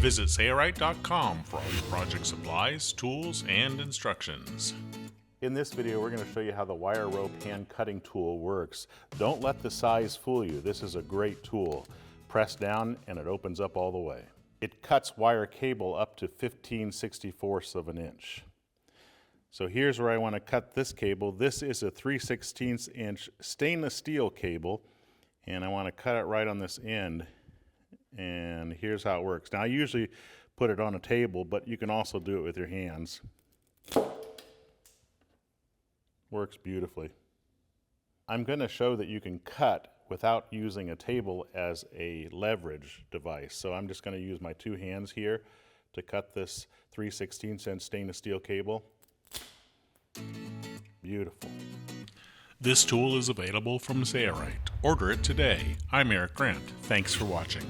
Visit Sayorite.com for all your project supplies, tools, and instructions. In this video, we're going to show you how the wire rope hand cutting tool works. Don't let the size fool you. This is a great tool. Press down and it opens up all the way. It cuts wire cable up to 15/64 of an inch. So here's where I want to cut this cable. This is a 3/16 inch stainless steel cable, and I want to cut it right on this end. And here's how it works. Now I usually put it on a table, but you can also do it with your hands. Works beautifully. I'm going to show that you can cut without using a table as a leverage device. So I'm just going to use my two hands here to cut this 3/16 inch stainless steel cable. Beautiful. This tool is available from Sayorite. Order it today. I'm Eric Grant. Thanks for watching.